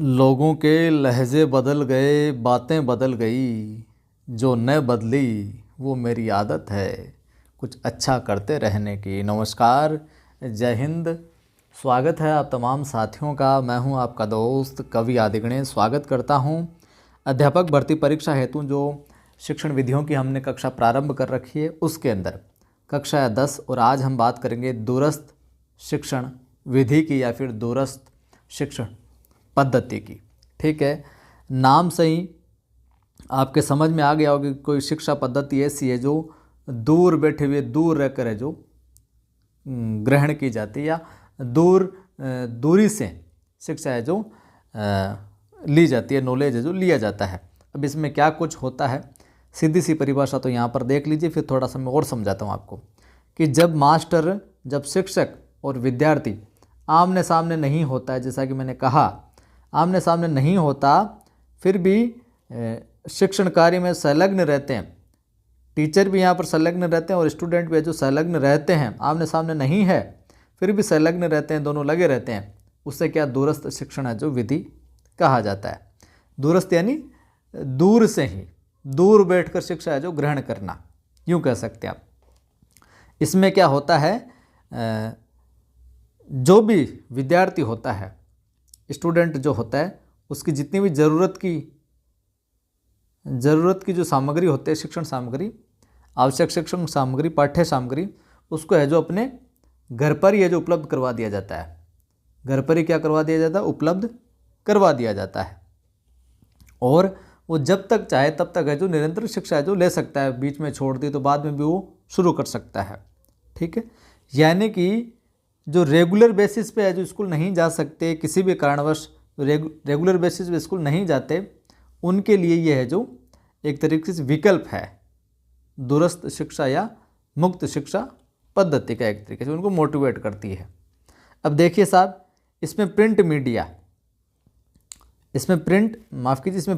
लोगों के लहजे बदल गए, बातें बदल गई, जो न बदली वो मेरी आदत है कुछ अच्छा करते रहने की। नमस्कार, जय हिंद। स्वागत है आप तमाम साथियों का। मैं हूं आपका दोस्त कवि आदिगणे। स्वागत करता हूं अध्यापक भर्ती परीक्षा हेतु जो शिक्षण विधियों की हमने कक्षा प्रारंभ कर रखी है उसके अंदर कक्षा 10। और आज हम बात करेंगे दूरस्थ शिक्षण विधि की या फिर दूरस्थ शिक्षण पद्धति की। ठीक है, नाम से ही आपके समझ में आ गया होगा कि कोई शिक्षा पद्धति ऐसी है जो दूर बैठे हुए, दूर रहकर है जो ग्रहण की जाती है, या दूरी से शिक्षा है जो ली जाती है, नॉलेज है जो लिया जाता है। अब इसमें क्या कुछ होता है, सीधी सी परिभाषा तो यहाँ पर देख लीजिए, फिर थोड़ा सा मैं और समझाता हूँ आपको कि जब शिक्षक और विद्यार्थी आमने सामने नहीं होता है, जैसा कि मैंने कहा आमने सामने नहीं होता, फिर भी शिक्षण कार्य में संलग्न रहते हैं, टीचर भी यहाँ पर संलग्न रहते हैं और स्टूडेंट भी जो संलग्न रहते हैं, आमने सामने नहीं है फिर भी संलग्न रहते हैं, दोनों लगे रहते हैं, उससे क्या दूरस्थ शिक्षण है जो विधि कहा जाता है। दूरस्थ यानी दूर से ही, दूर बैठकर शिक्षा है जो ग्रहण करना, यूँ कह सकते हैं आप। इसमें क्या होता है, जो भी विद्यार्थी होता है, स्टूडेंट जो होता है, उसकी जितनी भी ज़रूरत की जो सामग्री होती है, शिक्षण सामग्री, आवश्यक शिक्षण सामग्री, पाठ्य सामग्री, उसको है जो अपने घर पर ही है जो उपलब्ध करवा दिया जाता है। घर पर ही क्या करवा दिया जाता है, उपलब्ध करवा दिया जाता है। और वो जब तक चाहे तब तक है जो निरंतर शिक्षा है जो ले सकता है, बीच में छोड़ दी तो बाद में भी वो शुरू कर सकता है। ठीक है, यानी कि जो रेगुलर बेसिस पे है जो स्कूल नहीं जा सकते, किसी भी कारणवश रेगुलर बेसिस पे स्कूल नहीं जाते, उनके लिए ये है जो एक तरीके से विकल्प है, दूरस्थ शिक्षा या मुक्त शिक्षा पद्धति का एक तरीके से उनको मोटिवेट करती है। अब देखिए साहब, इसमें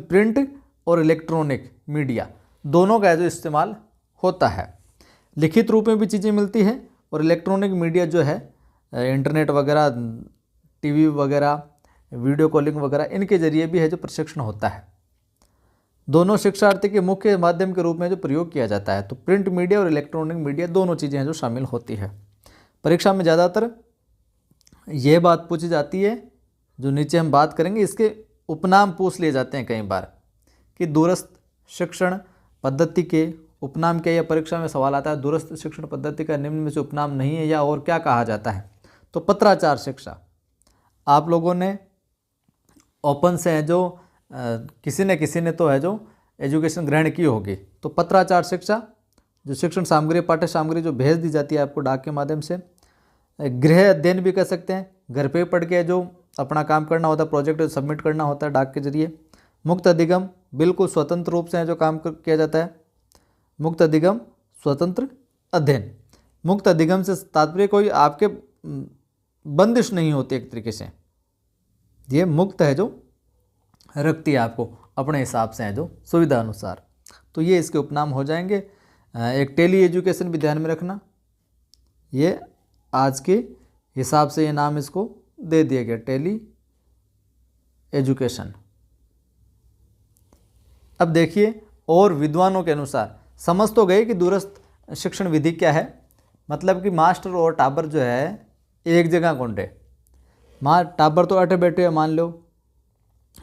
प्रिंट और इलेक्ट्रॉनिक मीडिया दोनों का जो इस्तेमाल होता है। लिखित रूप में भी चीज़ें मिलती हैं और इलेक्ट्रॉनिक मीडिया जो है इंटरनेट वगैरह, टीवी वगैरह, वीडियो कॉलिंग वगैरह, इनके जरिए भी है जो प्रशिक्षण होता है। दोनों शिक्षार्थी के मुख्य माध्यम के रूप में जो प्रयोग किया जाता है। तो प्रिंट मीडिया और इलेक्ट्रॉनिक मीडिया दोनों चीज़ें हैं जो शामिल होती है। परीक्षा में ज़्यादातर ये बात पूछी जाती है, जो नीचे हम बात करेंगे, इसके उपनाम पूछ लिए जाते हैं कई बार कि दूरस्थ शिक्षण पद्धति के उपनाम क्या। यह परीक्षा में सवाल आता है, दूरस्थ शिक्षण पद्धति का निम्न में से उपनाम नहीं है या और क्या कहा जाता है। तो पत्राचार शिक्षा, आप लोगों ने ओपन से है जो किसी ने तो है जो एजुकेशन ग्रहण की होगी। तो पत्राचार शिक्षा जो शिक्षण सामग्री, पाठ्य सामग्री जो भेज दी जाती है आपको डाक के माध्यम से, गृह अध्ययन भी कह सकते हैं, घर पे पढ़ के जो अपना काम करना होता है, प्रोजेक्ट सबमिट करना होता है डाक के जरिए। मुक्त अधिगम, बिल्कुल स्वतंत्र रूप से है जो काम किया जाता है। मुक्त अधिगम, स्वतंत्र अध्ययन। मुक्त अधिगम से तात्पर्य कोई आपके बंदिश नहीं होती, एक तरीके से ये मुक्त है जो रखती है आपको अपने हिसाब से है जो सुविधा अनुसार। तो ये इसके उपनाम हो जाएंगे। एक टेली एजुकेशन भी ध्यान में रखना, ये आज के हिसाब से ये नाम इसको दे दिया गया, टेली एजुकेशन। अब देखिए, और विद्वानों के अनुसार समझ तो गए कि दूरस्थ शिक्षण विधि क्या है। मतलब कि मास्टर और टाबर जो है एक जगह कौन रहे, टाबर तो अटे बैठे है, मान लो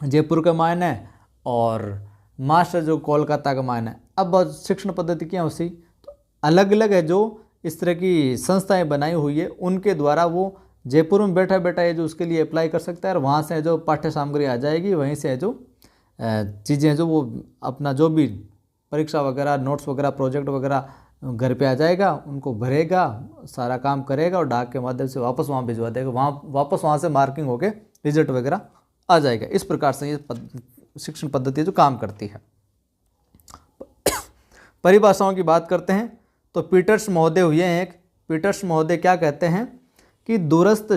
जयपुर का मान है और मास्टर जो कोलकाता का मान है। अब शिक्षण पद्धति क्या उसी तो अलग अलग है, जो इस तरह की संस्थाएं बनाई हुई है, उनके द्वारा वो जयपुर में बैठा है जो उसके लिए अप्लाई कर सकता है और वहाँ से जो पाठ्य सामग्री आ जाएगी, वहीं से जो चीज़ें जो वो अपना जो भी परीक्षा वगैरह, नोट्स वगैरह, प्रोजेक्ट वगैरह घर पे आ जाएगा, उनको भरेगा, सारा काम करेगा और डाक के माध्यम से वापस वहाँ भिजवा देगा, वहाँ से मार्किंग होके रिजल्ट वगैरह आ जाएगा। इस प्रकार से ये शिक्षण पद्धति जो काम करती है। परिभाषाओं की बात करते हैं तो पीटर्स महोदय हुए हैं एक। पीटर्स महोदय क्या कहते हैं कि दूरस्थ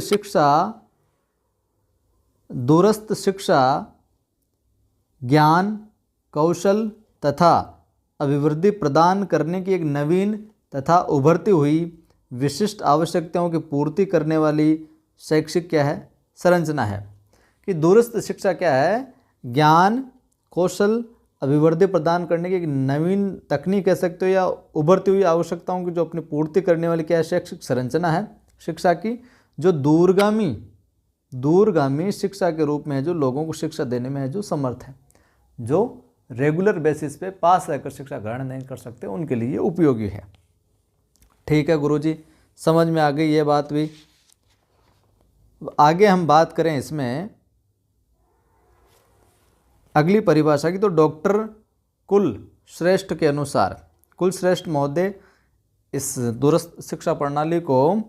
शिक्षा ज्ञान, कौशल तथा अभिवृद्धि प्रदान करने की एक नवीन तथा उभरती हुई विशिष्ट आवश्यकताओं की पूर्ति करने वाली शैक्षिक क्या है, संरचना है। कि दूरस्थ शिक्षा क्या है, ज्ञान कौशल अभिवृद्धि प्रदान करने की एक नवीन तकनीक कह सकते हो या उभरती हुई आवश्यकताओं की जो अपनी पूर्ति करने वाली क्या है, शैक्षिक संरचना है शिक्षा की, जो दूरगामी शिक्षा के रूप में है, जो लोगों को शिक्षा देने में है जो समर्थ है, जो रेगुलर बेसिस पे पास रहकर शिक्षा ग्रहण नहीं कर सकते, उनके लिए उपयोगी है। ठीक है गुरुजी, समझ में आ गई ये बात भी। आगे हम बात करें इसमें अगली परिभाषा की, तो डॉक्टर कुलश्रेष्ठ के अनुसार, कुलश्रेष्ठ महोदय इस दूरस्थ शिक्षा प्रणाली को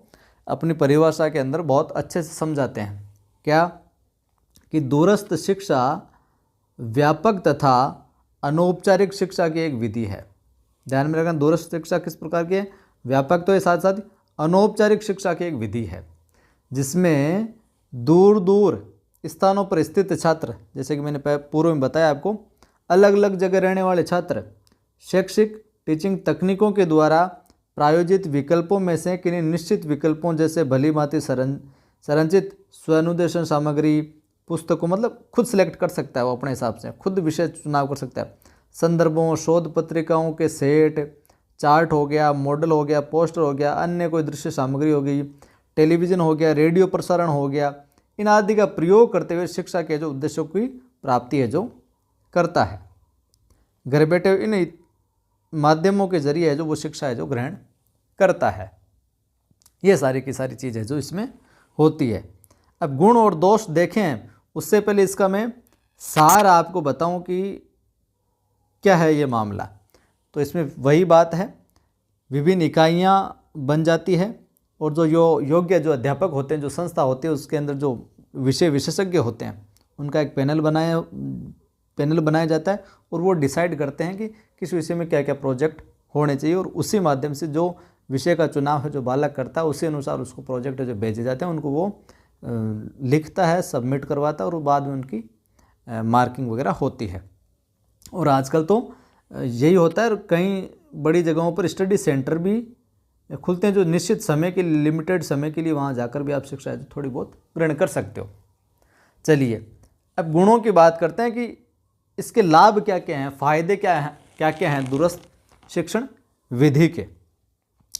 अपनी परिभाषा के अंदर बहुत अच्छे से समझाते हैं। क्या कि दूरस्थ शिक्षा व्यापक तथा अनौपचारिक शिक्षा की एक विधि है। ध्यान में रखना, दूरस्थ शिक्षा किस प्रकार की है, व्यापक तो है, साथ साथ अनौपचारिक शिक्षा की एक विधि है जिसमें दूर दूर स्थानों पर स्थित छात्र, जैसे कि मैंने पूर्व में बताया आपको, अलग अलग जगह रहने वाले छात्र शैक्षिक टीचिंग तकनीकों के द्वारा प्रायोजित विकल्पों में से किन्हीं निश्चित विकल्पों जैसे भली भांति संरचित स्वनुदेशन सामग्री, पुस्तकों, मतलब खुद सिलेक्ट कर सकता है वो अपने हिसाब से, खुद विषय चुनाव कर सकता है, संदर्भों, शोध पत्रिकाओं के सेट, चार्ट हो गया, मॉडल हो गया, पोस्टर हो गया, अन्य कोई दृश्य सामग्री हो गई, टेलीविज़न हो गया, रेडियो प्रसारण हो गया, इन आदि का प्रयोग करते हुए शिक्षा के जो उद्देश्यों की प्राप्ति है जो करता है। घर बैठे इन माध्यमों के जरिए है जो वो शिक्षा है जो ग्रहण करता है। ये सारी की सारी चीज़ है जो इसमें होती है। अब गुण और दोष देखें उससे पहले इसका मैं सार आपको बताऊं कि क्या है ये मामला। तो इसमें वही बात है, विभिन्न इकाइयाँ बन जाती है और जो योग्य जो अध्यापक होते हैं, जो संस्था होती है, उसके अंदर जो विषय विशेषज्ञ होते हैं उनका एक पैनल बनाया जाता है और वो डिसाइड करते हैं कि किस विषय में क्या क्या प्रोजेक्ट होने चाहिए, और उसी माध्यम से जो विषय का चुनाव है जो बालक करता है उसी अनुसार उसको प्रोजेक्ट जो भेजे जाते हैं उनको वो लिखता है, सबमिट करवाता है और बाद में उनकी मार्किंग वगैरह होती है। और आजकल तो यही होता है, कई बड़ी जगहों पर स्टडी सेंटर भी खुलते हैं जो निश्चित समय के लिए, लिमिटेड समय के लिए वहाँ जाकर भी आप शिक्षा थोड़ी बहुत ग्रहण कर सकते हो। चलिए अब गुणों की बात करते हैं कि इसके लाभ क्या क्या हैं, फ़ायदे क्या क्या हैं दूरस्थ शिक्षण विधि के।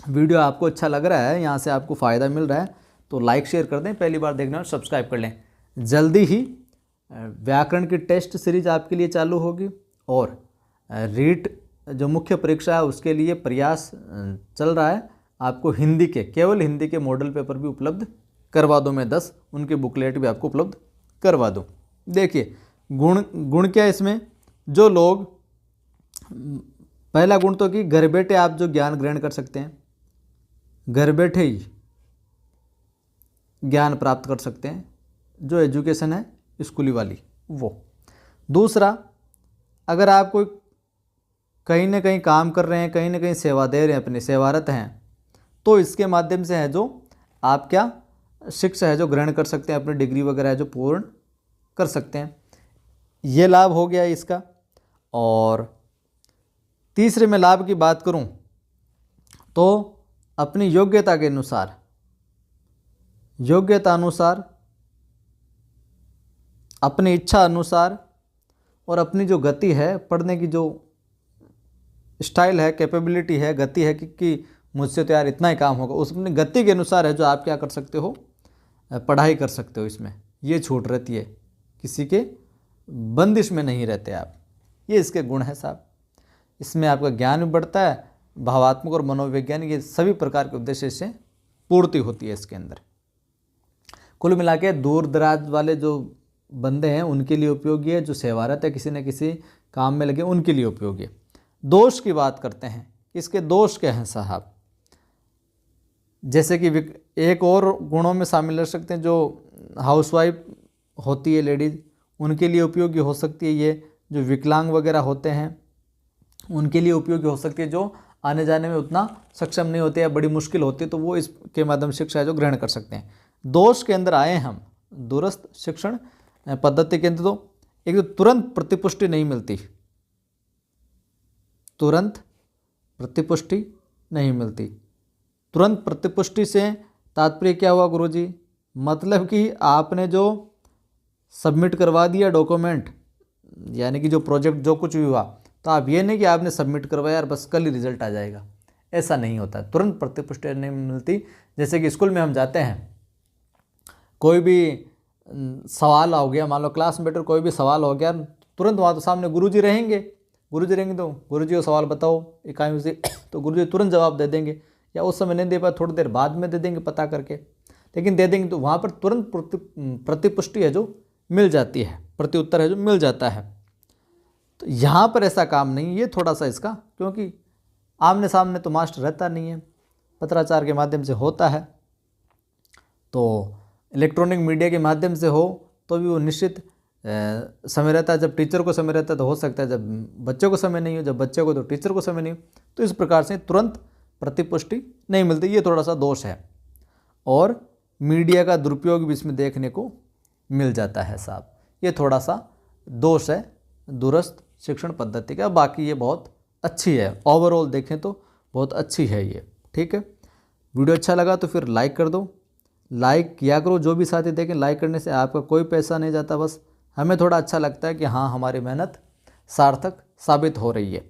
वीडियो आपको अच्छा लग रहा है, यहाँ से आपको फ़ायदा मिल रहा है तो लाइक शेयर कर दें, पहली बार देखना और सब्सक्राइब कर लें। जल्दी ही व्याकरण की टेस्ट सीरीज आपके लिए चालू होगी और रीट जो मुख्य परीक्षा है उसके लिए प्रयास चल रहा है। आपको हिंदी के, केवल हिंदी के मॉडल पेपर भी उपलब्ध करवा दूँ मैं 10, उनके बुकलेट भी आपको उपलब्ध करवा दूँ। देखिए गुण क्या है इसमें, जो लोग, पहला गुण तो कि घर बैठे आप जो ज्ञान ग्रहण कर सकते हैं, घर बैठे ही ज्ञान प्राप्त कर सकते हैं, जो एजुकेशन है स्कूली वाली वो। दूसरा, अगर आप कोई कहीं ना कहीं काम कर रहे हैं, कहीं ना कहीं सेवा दे रहे हैं, अपनी सेवारत हैं, तो इसके माध्यम से है जो आप क्या शिक्षा है जो ग्रहण कर सकते हैं, अपनी डिग्री वगैरह है जो पूर्ण कर सकते हैं। ये लाभ हो गया इसका। और तीसरे में लाभ की बात करूं तो अपनी योग्यता के अनुसार, अपनी इच्छा अनुसार और अपनी जो गति है, पढ़ने की जो स्टाइल है, कैपेबिलिटी है, गति है कि मुझसे तो यार इतना ही काम होगा, उस अपनी गति के अनुसार है जो आप क्या कर सकते हो, पढ़ाई कर सकते हो। इसमें ये छूट रहती है, किसी के बंदिश में नहीं रहते आप। ये इसके गुण है साहब। इसमें आपका ज्ञान भी बढ़ता है, भावात्मक और मनोवैज्ञानिक ये सभी प्रकार के उद्देश्य से पूर्ति होती है इसके अंदर। कुल मिला के दूर दराज वाले जो बंदे हैं उनके लिए उपयोगी है, जो सेवारत है किसी न किसी काम में लगे उनके लिए उपयोगी है। दोष की बात करते हैं, इसके दोष क्या हैं साहब, जैसे कि एक और गुणों में शामिल रख सकते हैं, जो हाउसवाइफ होती है लेडीज़, उनके लिए उपयोगी हो सकती है। ये जो विकलांग वगैरह होते हैं उनके लिए उपयोगी हो सकती है, जो आने जाने में उतना सक्षम नहीं होते या बड़ी मुश्किल होती है, तो वो इसके माध्यम से शिक्षा जो ग्रहण कर सकते हैं। दोष के अंदर आए हम दूरस्थ शिक्षण पद्धति के अंदर, तो एक तो तुरंत प्रतिपुष्टि नहीं मिलती, तुरंत प्रतिपुष्टि से तात्पर्य क्या हुआ गुरुजी, मतलब कि आपने जो सबमिट करवा दिया डॉक्यूमेंट, यानी कि जो प्रोजेक्ट जो कुछ भी हुआ, तो आप ये नहीं कि आपने सबमिट करवाया और बस कल ही रिजल्ट आ जाएगा, ऐसा नहीं होता, तुरंत प्रतिपुष्टि नहीं मिलती। जैसे कि स्कूल में हम जाते हैं, कोई भी सवाल हो गया, मान लो क्लास में बैठे कोई भी सवाल हो गया, तुरंत वहाँ तो सामने गुरुजी रहेंगे तो गुरुजी को सवाल बताओ इकाई से, तो गुरुजी तुरंत जवाब दे देंगे, या उस समय नहीं दे पाए थोड़ी देर बाद में दे देंगे पता करके, लेकिन दे देंगे, तो वहाँ पर तुरंत प्रतिपुष्टि है जो मिल जाती है, प्रत्युत्तर है जो मिल जाता है। तो यहाँ पर ऐसा काम नहीं, ये थोड़ा सा इसका, क्योंकि आमने सामने तो मास्टर रहता नहीं है, पत्राचार के माध्यम से होता है, तो इलेक्ट्रॉनिक मीडिया के माध्यम से हो तो भी वो निश्चित समय रहता है। जब टीचर को समय रहता है तो हो सकता है, जब बच्चों को समय नहीं हो, जब बच्चे को तो टीचर को समय नहीं हो, तो इस प्रकार से तुरंत प्रतिपुष्टि नहीं मिलती, ये थोड़ा सा दोष है। और मीडिया का दुरुपयोग भी इसमें देखने को मिल जाता है साहब, ये थोड़ा सा दोष है दूरस्थ शिक्षण पद्धति का। बाकी ये बहुत अच्छी है, ओवरऑल देखें तो बहुत अच्छी है ये, ठीक है। वीडियो अच्छा लगा तो फिर लाइक कर दो, लाइक किया करो, जो भी साथी देखें, लाइक करने से आपका कोई पैसा नहीं जाता, बस हमें थोड़ा अच्छा लगता है कि हाँ हमारी मेहनत सार्थक साबित हो रही है।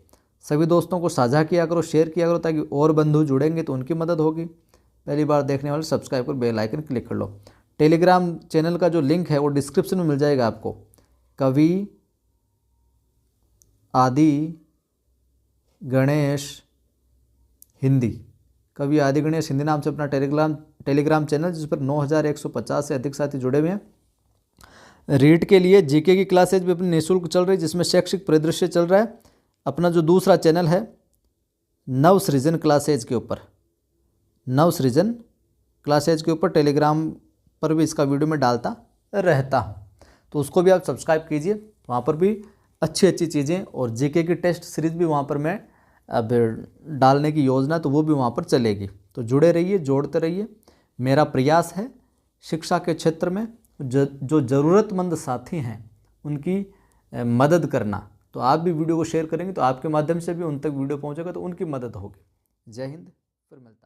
सभी दोस्तों को साझा किया करो, शेयर किया करो, ताकि और बंधु जुड़ेंगे तो उनकी मदद होगी। पहली बार देखने वाले सब्सक्राइब कर बेल आइकन क्लिक कर लो। टेलीग्राम चैनल का जो लिंक है वो डिस्क्रिप्शन में मिल जाएगा आपको। कवि आदि गणेश हिंदी, कवि आदि गणेश हिंदी नाम से अपना टेलीग्राम चैनल, जिस पर 9150 से अधिक साथी जुड़े हुए हैं। रीट के लिए जीके की क्लासेज भी अपनी निःशुल्क चल रही है, जिसमें शैक्षिक परिदृश्य चल रहा है। अपना जो दूसरा चैनल है नव सृजन क्लासेज के ऊपर, नव सृजन क्लासेज के ऊपर टेलीग्राम पर भी इसका वीडियो मैं डालता रहता हूँ, तो उसको भी आप सब्सक्राइब कीजिए। वहाँ पर भी अच्छी अच्छी चीज़ें और जीके की टेस्ट सीरीज भी वहाँ पर मैं अब डालने की योजना, तो वो भी वहाँ पर चलेगी। तो जुड़े रहिए, जोड़ते रहिए। मेरा प्रयास है शिक्षा के क्षेत्र में जो ज़रूरतमंद साथी हैं उनकी मदद करना। तो आप भी वीडियो को शेयर करेंगे तो आपके माध्यम से भी उन तक वीडियो पहुँचेगा, तो उनकी मदद होगी। जय हिंद, फिर मिलता है।